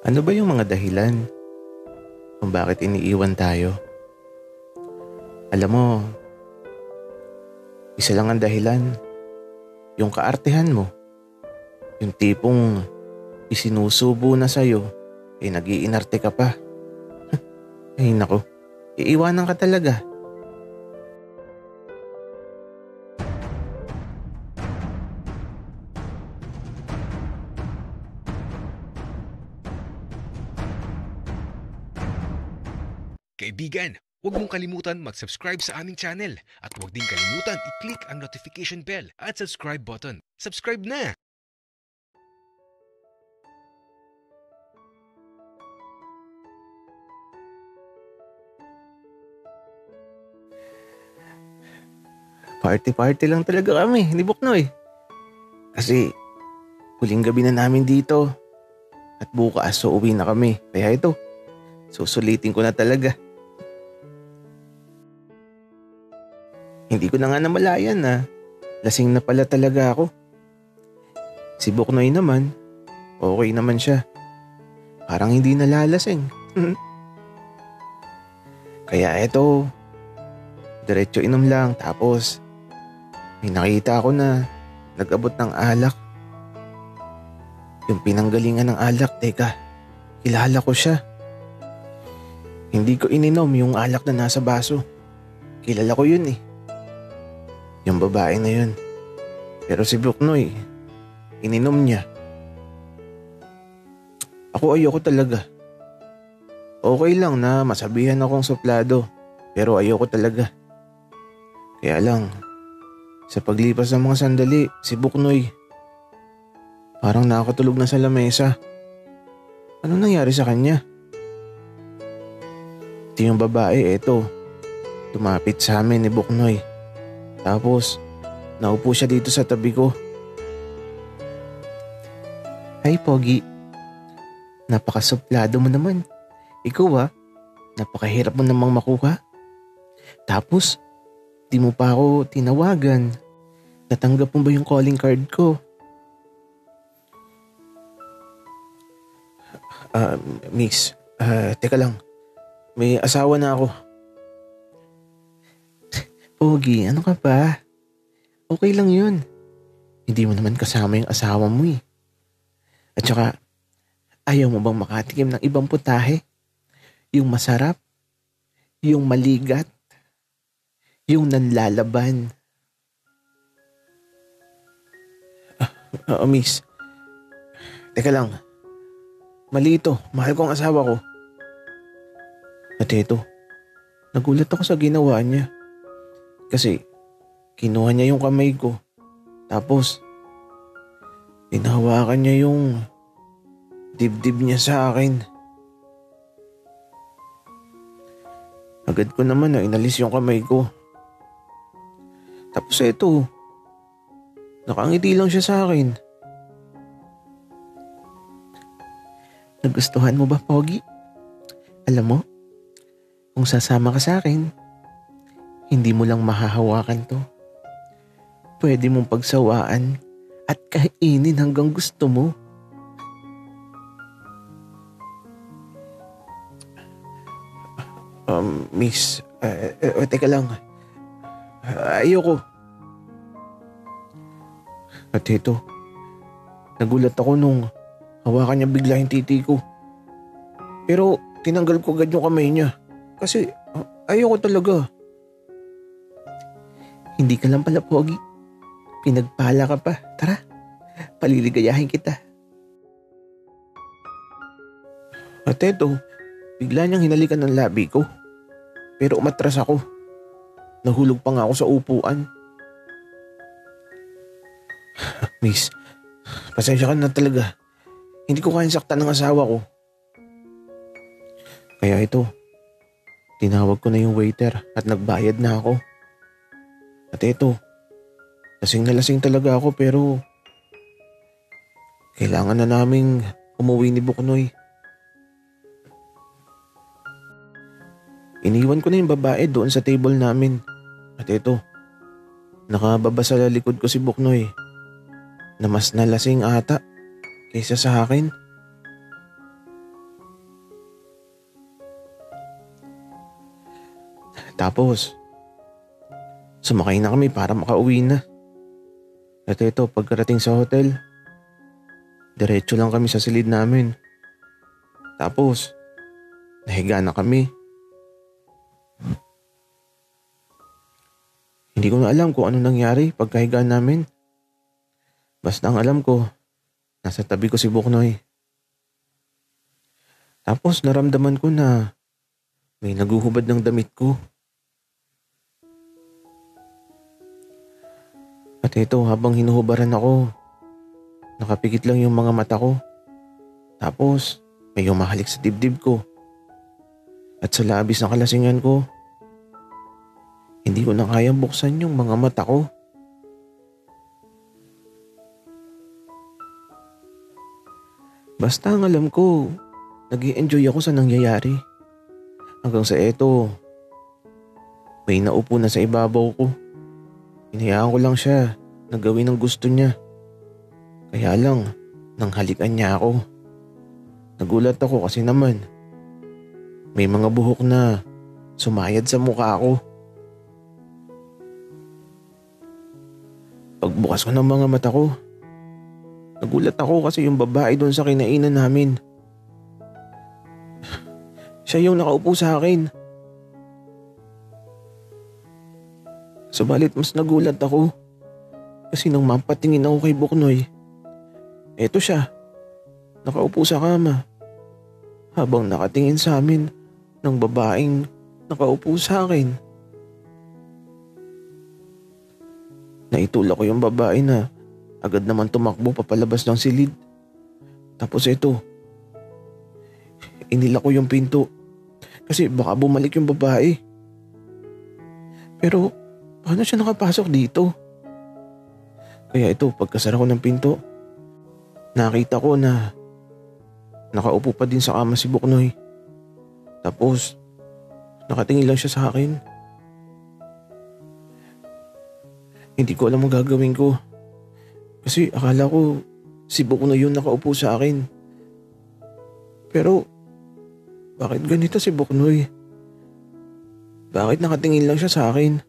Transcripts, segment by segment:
Ano ba yung mga dahilan kung bakit iniiwan tayo? Alam mo, isa lang ang dahilan. Yung kaartehan mo. Yung tipong isinusubo na sa'yo, nag-iinarte ka pa. Ay nako, iiwanan ka talaga. Kaibigan, huwag mong kalimutan mag-subscribe sa aming channel at huwag din kalimutan i-click ang notification bell at subscribe button. Subscribe na! Party-party lang talaga kami, ni Buknoy. Kasi huling gabi na namin dito at bukas uuwi na kami. Kaya ito, susulitin ko na talaga. Hindi ko na nga namalayan na lasing na pala talaga ako. Si Buknoy naman, okay naman siya. Parang hindi nalalasing. Kaya ito, diretso inom lang tapos may nakita ako na nag-abot ng alak. Yung pinanggalingan ng alak, teka, kilala ko siya. Hindi ko ininom yung alak na nasa baso. Kilala ko yun eh. Yung babae na yun. Pero si Buknoy, ininom niya. Ako ayoko talaga. Okay lang na masabihan akong suplado, pero ayoko talaga. Kaya lang, sa paglipas ng mga sandali, si Buknoy, parang nakatulog na sa lamesa. Ano nangyari sa kanya? Ito yung babae, eto. Tumapit sa amin ni Buknoy. Tapos, naupo siya dito sa tabi ko. Ay, Pogi. Napakasuplado mo naman. Ikaw napakahirap mo namang makuha. Tapos, di mo pa ako tinawagan. Natanggap mo ba yung calling card ko? Miss, teka lang. May asawa na ako. Pogi, ano ka ba? Okay lang yun. Hindi mo naman kasama yung asawa mo eh. At saka, ayaw mo bang makatikim ng ibang putahe? Yung masarap? Yung maligat? Yung nanlalaban? Miss. Teka lang. Mali ito. Mahal ko ang asawa ko. At ito, nagulat ako sa ginawa niya. Kasi, kinuha niya yung kamay ko. Tapos, hinahawakan niya yung dibdib niya sa akin. Agad ko naman na inalis yung kamay ko. Tapos ito, nakangiti lang siya sa akin. Nagustuhan mo ba, Pogi? Alam mo, kung sasama ka sa akin, hindi mo lang mahahawakan to. Pwede mong pagsawaan at kainin hanggang gusto mo. Miss, teka lang. Ayoko. At ito, nagulat ako nung hawakan niya bigla yung titi ko. Pero tinanggal ko agad yung kamay niya. Kasi ayoko talaga. Hindi ka lang pala, Pogi. Pinagpala ka pa. Tara, paliligayahin kita. At eto, bigla niyang hinalikan ng labi ko. Pero umatras ako. Nahulog pa nga ako sa upuan. Miss, pasensya ka na talaga. Hindi ko kayang saktan ng asawa ko. Kaya ito, tinawag ko na yung waiter at nagbayad na ako. At ito, lasing na lasing talaga ako pero kailangan na naming umuwi ni Buknoy. Iniwan ko na yung babae doon sa table namin. At ito, nakababa sa likod ko si Buknoy na mas nalasing ata kaysa sa akin. Tapos, sumakay na kami para makauwi na. At ito, pagkarating sa hotel, diretso lang kami sa silid namin. Tapos, nahiga na kami. Hindi ko na alam kung ano nangyari pagkahiga namin. Basta ang alam ko, nasa tabi ko si Buknoy. Tapos naramdaman ko na may naguhubad ng damit ko. At ito, habang hinuhubaran ako, nakapikit lang yung mga mata ko. Tapos may humahalik sa dibdib ko. At sa labis na kalasingan ko, hindi ko na kayang buksan yung mga mata ko. Basta ang alam ko, nag-i-enjoy ako sa nangyayari. Hanggang sa eto, may naupo na sa ibabaw ko. Hinayaan ko lang siya na gawin ang gusto niya. Kaya lang, nang halikan niya ako. Nagulat ako kasi naman, may mga buhok na sumayad sa mukha ko. Pagbukas ko ng mga mata ko, nagulat ako kasi yung babae doon sa kinainan namin. Siya yung nakaupo sa akin. Subalit mas nagulat ako kasi nang mapatingin ako kay Buknoy, eto siya, nakaupo sa kama habang nakatingin sa amin ng babaeng nakaupo sa akin. Naitulak ko yung babae na agad naman tumakbo papalabas ng silid. Tapos eto, inilak ko yung pinto kasi baka bumalik yung babae. Pero paano siya nakapasok dito? Kaya ito, pagkasara ko ng pinto, nakita ko na nakaupo pa din sa kama si Buknoy. Tapos nakatingin lang siya sa akin. Hindi ko alam ang gagawin ko. Kasi akala ko si Buknoy yung nakaupo sa akin. Pero bakit ganito si Buknoy? Bakit nakatingin lang siya sa akin?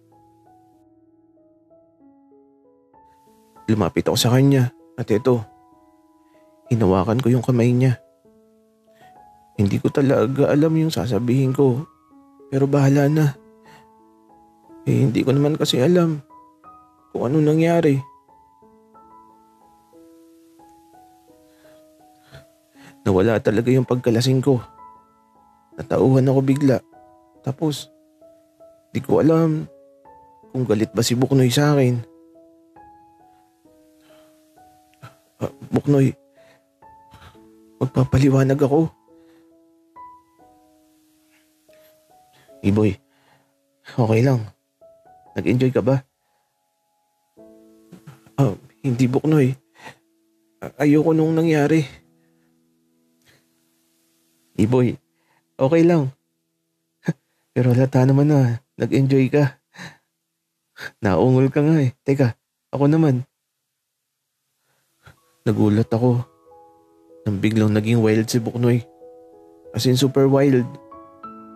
Lumapit ako sa kanya at ito, hinawakan ko yung kamay niya. Hindi ko talaga alam yung sasabihin ko, pero bahala na. Hindi ko naman kasi alam kung ano nangyari. Nawala talaga yung pagkalasing ko. Natauhan ako bigla. Tapos, di ko alam kung galit ba si Buknoy sa akin. Buknoy, magpapaliwanag ako. Iboy, okay lang. Nag-enjoy ka ba? Hindi Buknoy. Ayoko nung nangyari. Iboy, okay lang. Pero halata naman na nag-enjoy ka. Naungol ka nga eh. Teka, ako naman. Nagulat ako nang biglang naging wild si Buknoy. As in super wild.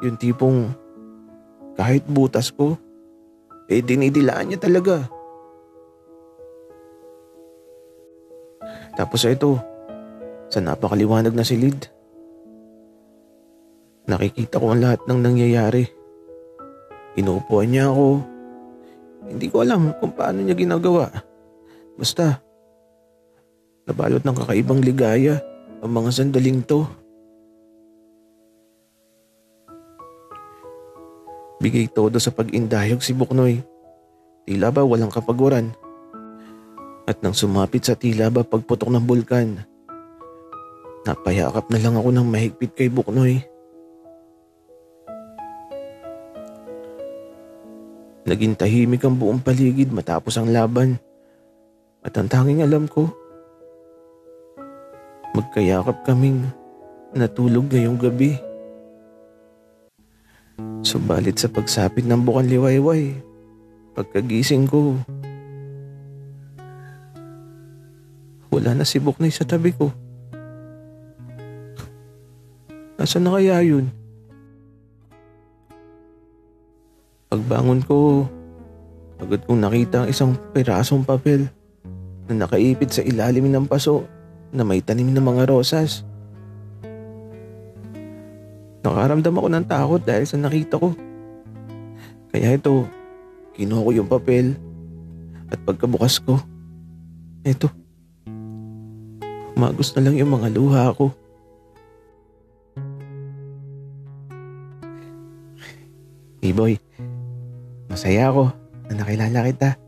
Yung tipong kahit butas ko, dinidilaan niya talaga. Tapos ito, sa napakaliwanag na silid, nakikita ko ang lahat ng nangyayari. Inuupuan niya ako. Hindi ko alam kung paano niya ginagawa. Basta, nabalot ng kakaibang ligaya ang mga sandaling to. Bigay todo sa pag-indayog si Buknoy. Tila ba walang kapaguran. At nang sumapit sa tila ba pagputok ng bulkan, napayakap na lang ako ng mahigpit kay Buknoy. Naging tahimik ang buong paligid matapos ang laban. At ang tanging alam ko, magkayakap kaming natulog ngayong gabi. Subalit sa pagsapit ng bukang liwayway, pagkagising ko, wala na si Buknoy sa tabi ko. Nasaan na kaya yun? Pagbangon ko, agad kong nakita ang isang pirasong papel na nakaipit sa ilalim ng paso na may tanim ng mga rosas. Nakaramdam ako ng takot dahil sa nakita ko. Kaya ito, kinuha ko yung papel at pagkabukas ko, ito, umagos na lang yung mga luha ko. Hey boy, masaya ako na nakilala kita.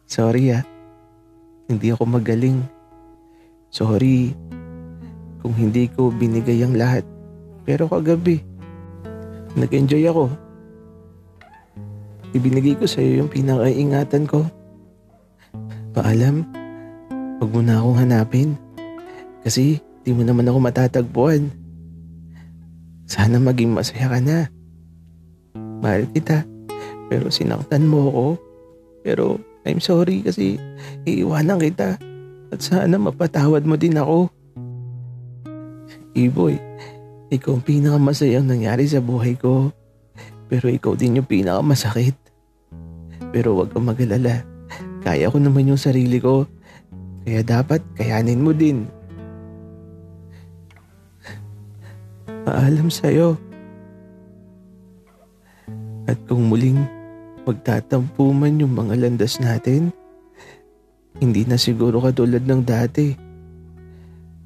Sorry hindi ako magaling. Sorry kung hindi ko binigay ang lahat. Pero kagabi, nag-enjoy ako. Ibinigay ko sa'yo yung pinakaingatan ko. Paalam, wag mo na akong hanapin. Kasi di mo naman ako matatagpuan. Sana maging masaya ka na. Mahal kita. Pero sinaktan mo ako. Pero I'm sorry kasi iiwanan kita. At sana mapatawad mo din ako. Iboy, ikaw ang pinakamasayang nangyari sa buhay ko. Pero ikaw din yung pinakamasakit. Pero huwag kang mag-alala. Kaya ko naman yung sarili ko. Kaya dapat kayanin mo din. Paalam sa'yo. At kung muling magtatampo man yung mga landas natin, hindi na siguro katulad ng dati.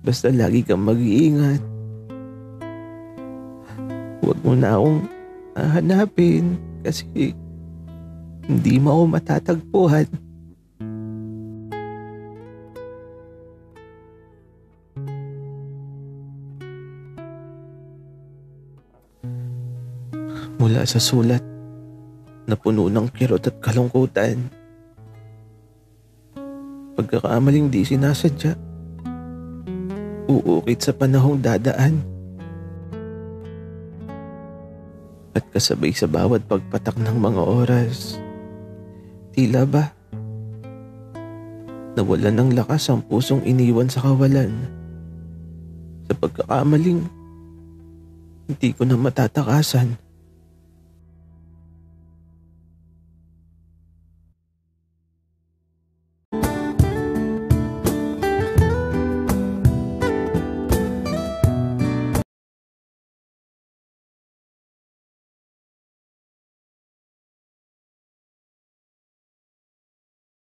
Basta lagi kang mag-iingat. Huwag mo na akong hahanapin kasi hindi mo ako matatagpuan. Mula sa sulat na puno ng kirot at kalungkutan, pagkakamaling di sinasadya, uukit sa panahong dadaan. At kasabay sa bawat pagpatak ng mga oras, tila ba nawalan ng lakas ang pusong iniwan sa kawalan. Sa pagkakamaling hindi ko na matatakasan.